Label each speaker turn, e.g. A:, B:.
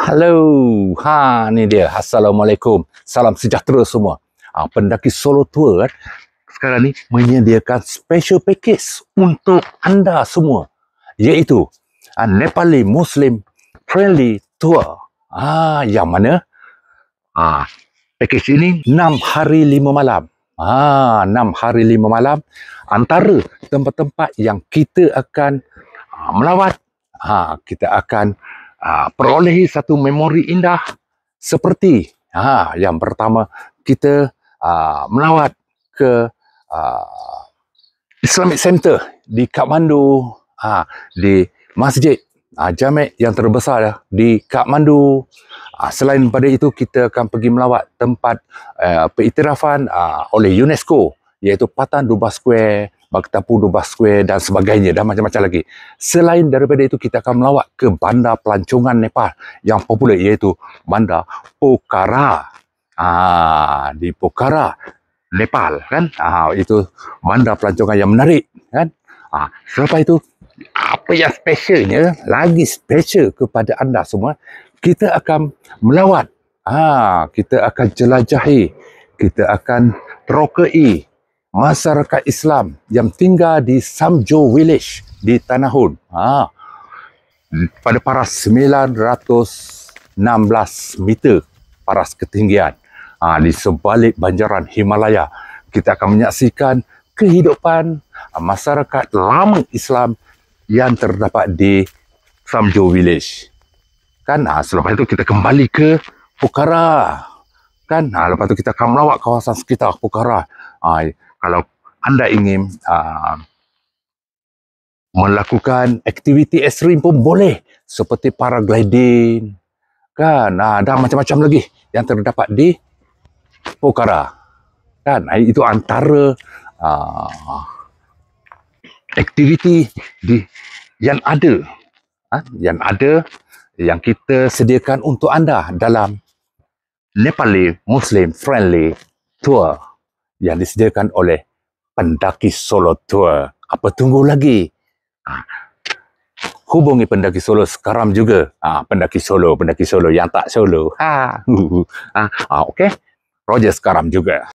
A: Halo, ni dia. Assalamualaikum. Salam sejahtera semua. Pendaki Solo Tour kan, sekarang ni menyediakan special package untuk anda semua, iaitu Nepali Muslim Friendly Tour. Yang mana package ini 6 hari 5 malam. 6 hari 5 malam antara tempat-tempat yang kita akan melawat. Kita akan perolehi satu memori indah seperti yang pertama, kita melawat ke Islamic Center di Kathmandu, di Masjid Jami' yang terbesar di Kathmandu. Selain daripada itu, kita akan pergi melawat tempat periktirafan oleh UNESCO, iaitu Patan Durbar Square, Bagtapu Durbar Square dan sebagainya, dan macam-macam lagi. Selain daripada itu, kita akan melawat ke bandar pelancongan Nepal yang popular, iaitu bandar Pokhara. Di Pokhara, Nepal kan. Itu bandar pelancongan yang menarik kan. Selepas itu, apa yang specialnya, lagi special kepada anda semua, kita akan melawat, kita akan jelajahi, kita akan terokai masyarakat Islam yang tinggal di Samjo Village di Tanahun. Pada paras 916 meter paras ketinggian. Di sebalik banjaran Himalaya, kita akan menyaksikan kehidupan masyarakat lama Islam yang terdapat di Samjo Village. Kan, selepas itu kita kembali ke Pokhara. Kan, lepas itu kita akan melawat kawasan sekitar Pokhara. Kalau anda ingin melakukan aktiviti ekstrim pun boleh, seperti paragliding kan, dan macam-macam lagi yang terdapat di Pokhara kan. Itu antara aktiviti yang ada yang kita sediakan untuk anda dalam Nepali Muslim Friendly Tour yang disediakan oleh Pendaki Solo Tour. Apa tunggu lagi? Hubungi Pendaki Solo sekarang juga. Pendaki Solo yang tak solo. Okey? Roger sekarang juga.